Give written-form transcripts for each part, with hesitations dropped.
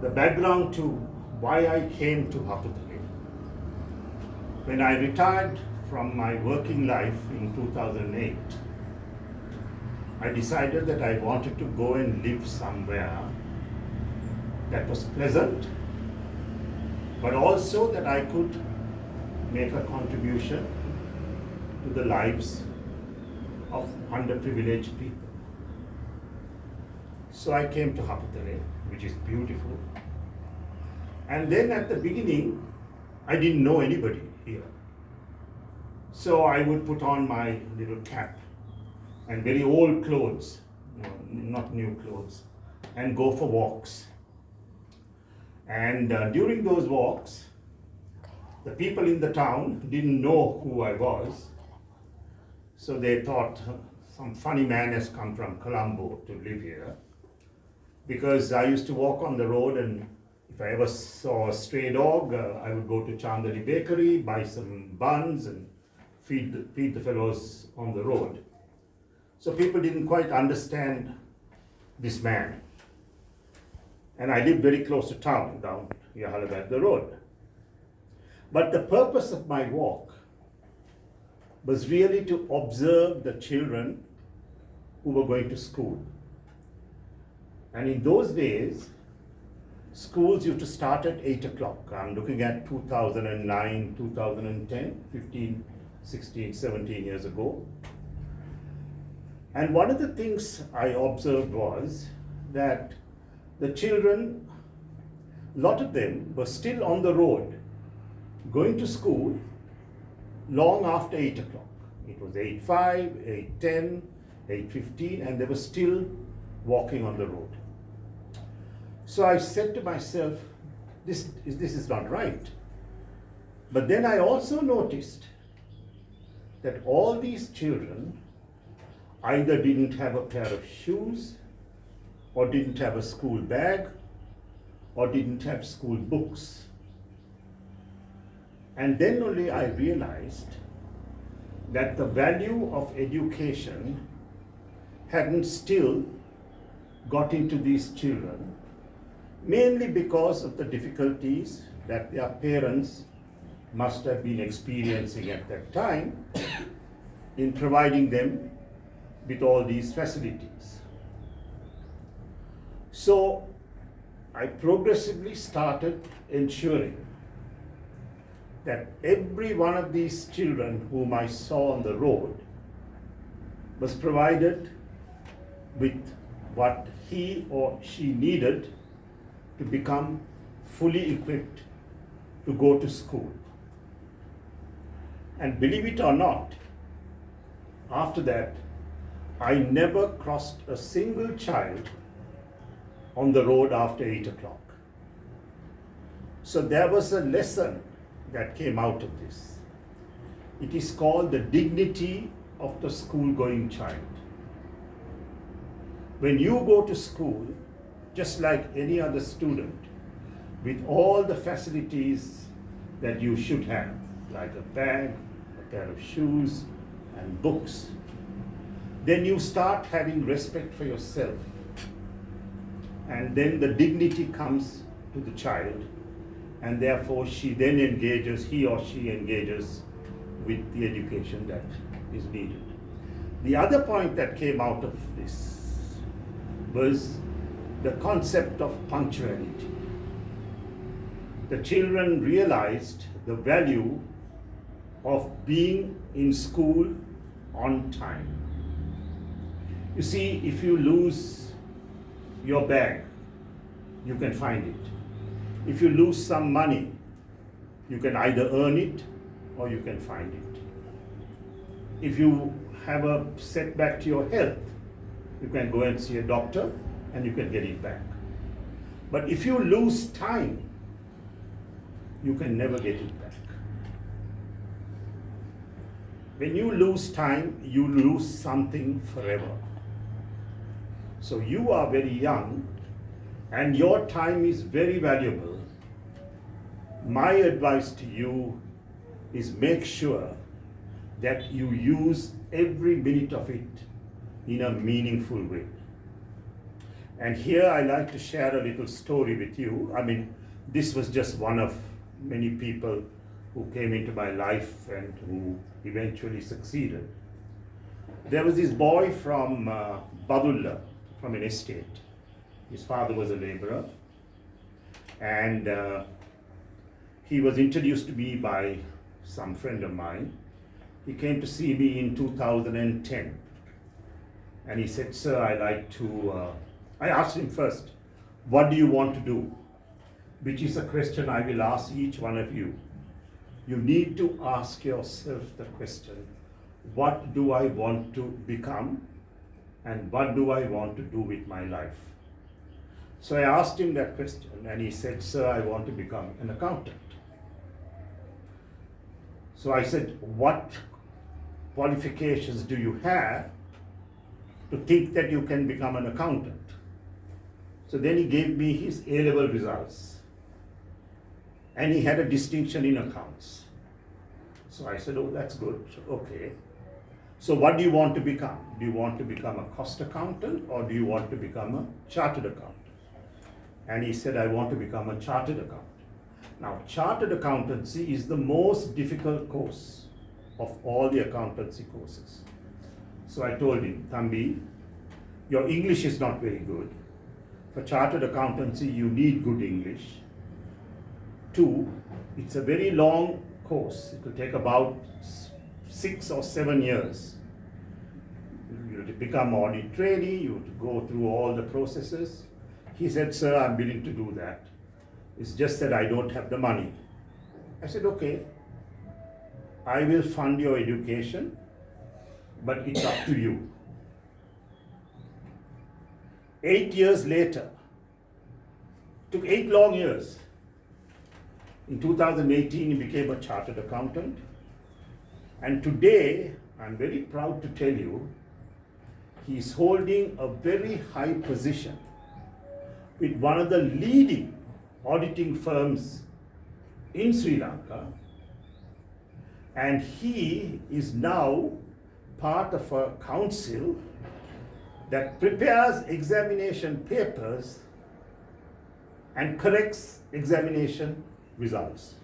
the background to why I came to Haputale. When I retired from my working life in 2008, I decided that I wanted to go and live somewhere that was pleasant, but also that I could make a contribution to the lives of underprivileged people. So I came to Haputale, which is beautiful. And then at the beginning, I didn't know anybody here. So I would put on my little cap and very old clothes, not new clothes, and go for walks. And during those walks, the people in the town didn't know who I was. So they thought some funny man has come from Colombo to live here. Because I used to walk on the road, and if I ever saw a stray dog, I would go to Chandali Bakery, buy some buns and feed the fellows on the road. So people didn't quite understand this man. And I lived very close to town, down Yahalabad the road. But the purpose of my walk was really to observe the children who were going to school. And in those days, schools used to start at 8 o'clock. I'm looking at 2009, 2010, 15, 16, 17 years ago. And one of the things I observed was that the children, a lot of them were still on the road, going to school long after 8 o'clock. It was 8:05, 8:10, 8:15, and they were still walking on the road. So I said to myself, this is not right. But then I also noticed that all these children either didn't have a pair of shoes, or didn't have a school bag, or didn't have school books. And then only I realized that the value of education hadn't still got into these children, mainly because of the difficulties that their parents must have been experiencing at that time in providing them with all these facilities. So I progressively started ensuring that every one of these children whom I saw on the road was provided with what he or she needed to become fully equipped to go to school. And believe it or not, after that, I never crossed a single child on the road after 8 o'clock. So there was a lesson that came out of this. It is called the dignity of the school-going child. When you go to school, just like any other student, with all the facilities that you should have, like a bag, a pair of shoes, and books, then you start having respect for yourself. And then the dignity comes to the child, and therefore he or she engages with the education that is needed. The other point that came out of this was the concept of punctuality. The children realized the value of being in school on time. You see, if you lose your bag, you can find it. If you lose some money, you can either earn it or you can find it. If you have a setback to your health, you can go and see a doctor and you can get it back. But if you lose time, you can never get it back. When you lose time, you lose something forever. So you are very young and your time is very valuable. My advice to you is make sure that you use every minute of it in a meaningful way. And here I like to share a little story with you. I mean, this was just one of many people who came into my life and who eventually succeeded. There was this boy from Badulla, from an estate. His father was a laborer, and he was introduced to me by some friend of mine. He came to see me in 2010, and he said, "Sir, I asked him first, what do you want to do?" Which is a question I will ask each one of you. You need to ask yourself the question, what do I want to become, and what do I want to do with my life? So I asked him that question, and he said, "Sir, I want to become an accountant." So I said, "What qualifications do you have to think that you can become an accountant?" So then he gave me his A-level results, and he had a distinction in accounts. So I said, "Oh, that's good, okay. So what do you want to become? Do you want to become a cost accountant, or do you want to become a chartered accountant?" And he said, "I want to become a chartered accountant." Now, chartered accountancy is the most difficult course of all the accountancy courses. So I told him, "Thambi, your English is not very good. For chartered accountancy, you need good English. 2, it's a very long course. It will take about 6 or 7 years. You have to become audit trainee, you have to go through all the processes." He said, "Sir, I'm willing to do that. It's just that I don't have the money." I said, "Okay, I will fund your education, but it's up to you." 8 years later, took 8 long years. In 2018, he became a chartered accountant. And today, I'm very proud to tell you, he's holding a very high position with one of the leading auditing firms in Sri Lanka. And he is now part of a council that prepares examination papers and corrects examination results.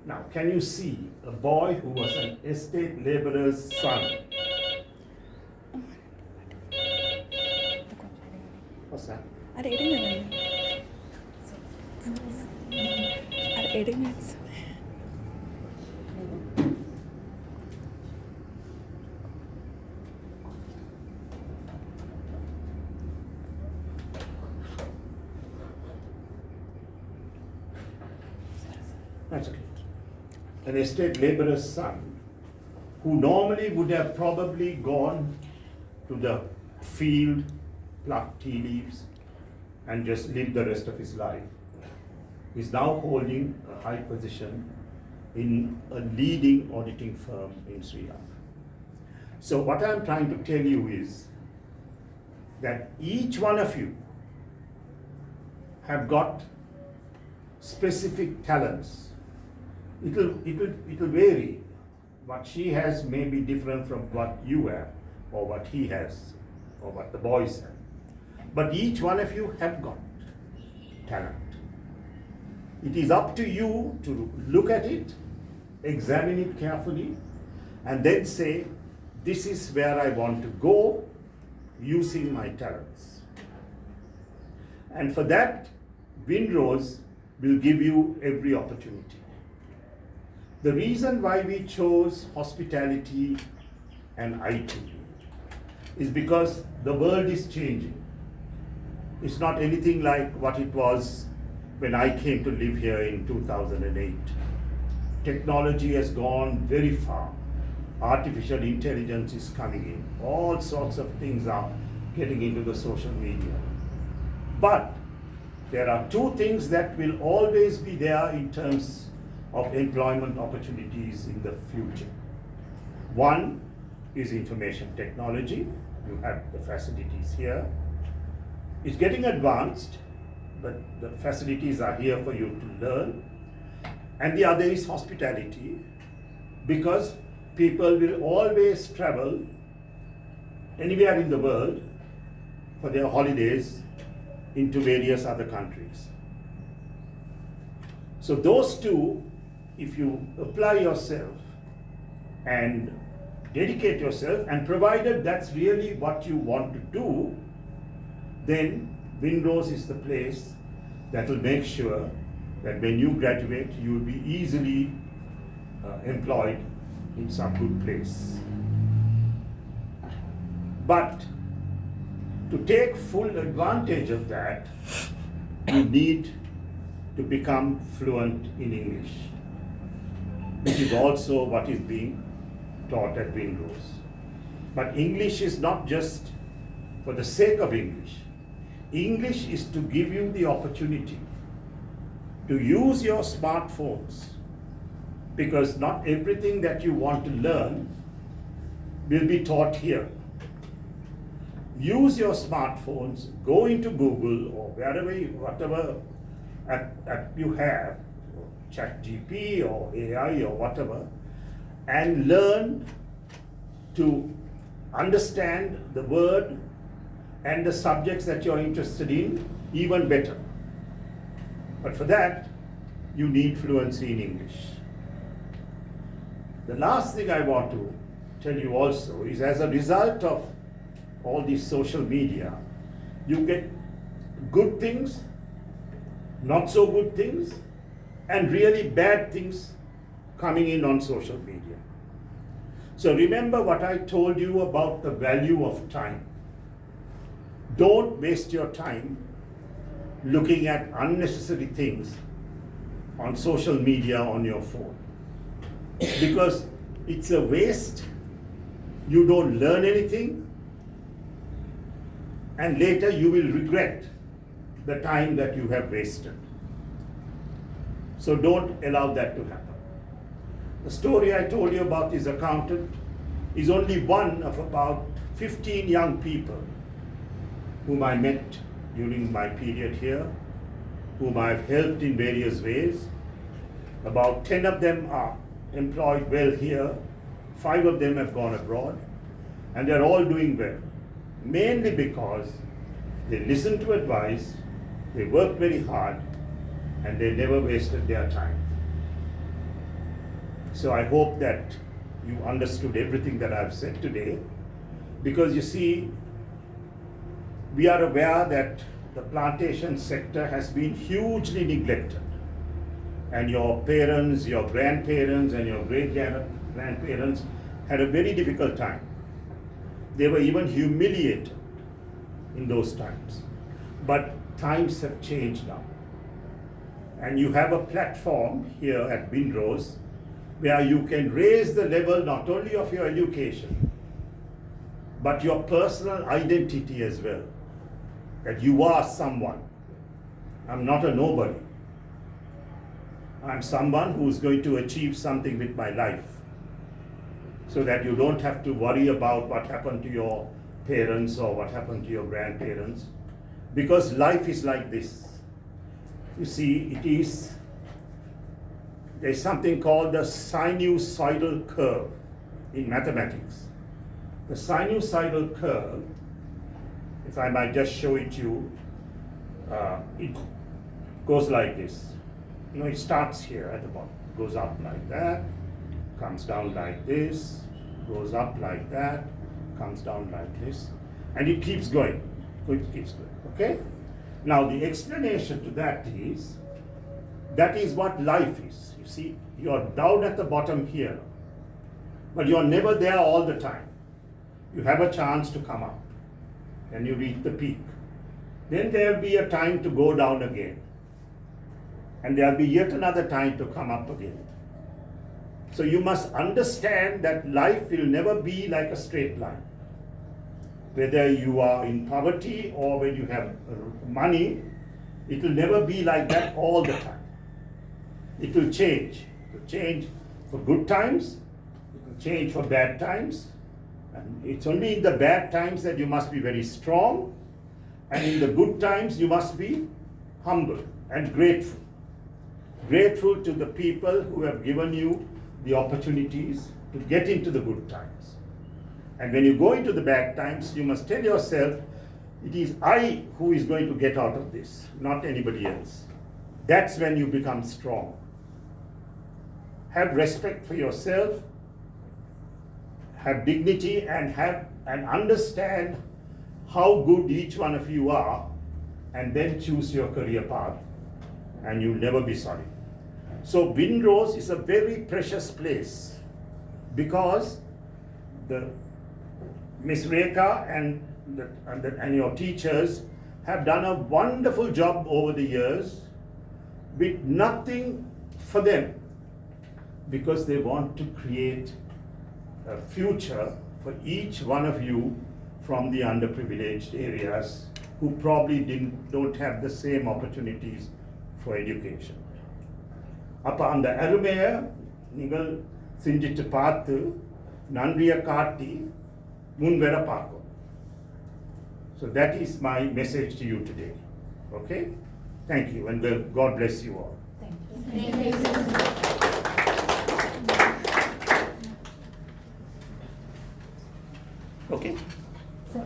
Now, can you see a boy who was an estate laborer's son? What's that? That's okay. An estate laborer's son, who normally would have probably gone to the field, plucked tea leaves, and just lived the rest of his life, is now holding a high position in a leading auditing firm in Sri Lanka. So what I'm trying to tell you is that each one of you have got specific talents. It'll vary. What she has may be different from what you have, or what he has, or what the boys have. But each one of you have got talent. It is up to you to look at it, examine it carefully, and then say, "This is where I want to go using my talents." And for that, Windrose will give you every opportunity. The reason why we chose hospitality and IT is because the world is changing. It's not anything like what it was when I came to live here in 2008. Technology has gone very far. Artificial intelligence is coming in. All sorts of things are getting into the social media. But there are 2 things that will always be there in terms of employment opportunities in the future. One is information technology. You have the facilities here. It's getting advanced, but the facilities are here for you to learn. And the other is hospitality, because people will always travel anywhere in the world for their holidays into various other countries. So those two, if you apply yourself and dedicate yourself, and provided that's really what you want to do, then Windrose is the place that will make sure that when you graduate, you will be easily employed in some good place. But to take full advantage of that, you need to become fluent in English, which is also what is being taught at Windrose. But English is not just for the sake of English. English is to give you the opportunity to use your smartphones, because not everything that you want to learn will be taught here. Use your smartphones, go into Google or wherever, whatever app you have, ChatGPT or AI or whatever, and learn to understand the word and the subjects that you're interested in even better. But for that, you need fluency in English. The last thing I want to tell you also is, as a result of all these social media, you get good things, not so good things, and really bad things coming in on social media. So remember what I told you about the value of time. Don't waste your time looking at unnecessary things on social media on your phone, because it's a waste. You don't learn anything, and later you will regret the time that you have wasted. So don't allow that to happen. The story I told you about this accountant is only one of about 15 young people whom I met during my period here, whom I've helped in various ways. About 10 of them are employed well here, 5 of them have gone abroad, and they're all doing well, mainly because they listened to advice, they worked very hard, and they never wasted their time. So I hope that you understood everything that I've said today, because you see, we are aware that the plantation sector has been hugely neglected, and your parents, your grandparents, and your great-grandparents had a very difficult time. They were even humiliated in those times. But times have changed now. And you have a platform here at Windrose where you can raise the level not only of your education, but your personal identity as well. That you are someone. I'm not a nobody. I'm someone who's going to achieve something with my life, so that you don't have to worry about what happened to your parents or what happened to your grandparents, because life is like this. You see, there's something called the sinusoidal curve in mathematics. The sinusoidal curve, if I might just show it to you, it goes like this. You know, it starts here at the bottom, goes up like that, comes down like this, goes up like that, comes down like this, and it keeps going. It keeps going, okay? Now the explanation to that is what life is. You see, you're down at the bottom here, but you're never there all the time. You have a chance to come up, and you reach the peak. Then there'll be a time to go down again, and there'll be yet another time to come up again. So you must understand that life will never be like a straight line. Whether you are in poverty or when you have money, it will never be like that all the time. It will change. It will change for good times, it will change for bad times. And it's only in the bad times that you must be very strong, and in the good times you must be humble and grateful. Grateful to the people who have given you the opportunities to get into the good times. And when you go into the bad times, you must tell yourself it is I who is going to get out of this, not anybody else. That's when you become strong. Have respect for yourself, have dignity, and understand how good each one of you are, and then choose your career path, and you'll never be sorry. So Windrose is a very precious place because the Miss Rekha and your teachers have done a wonderful job over the years with nothing for them, because they want to create a future for each one of you from the underprivileged areas who probably don't have the same opportunities for education. அப்ப அந்த அருமையை நீங்கள் செஞ்சுட்டு பார்த்து நன்றியை காட்டி முன்வர பார்க்கும். So that is my message to you today. Okay? Thank you, and God bless you all. Thank you. Okay? Sir,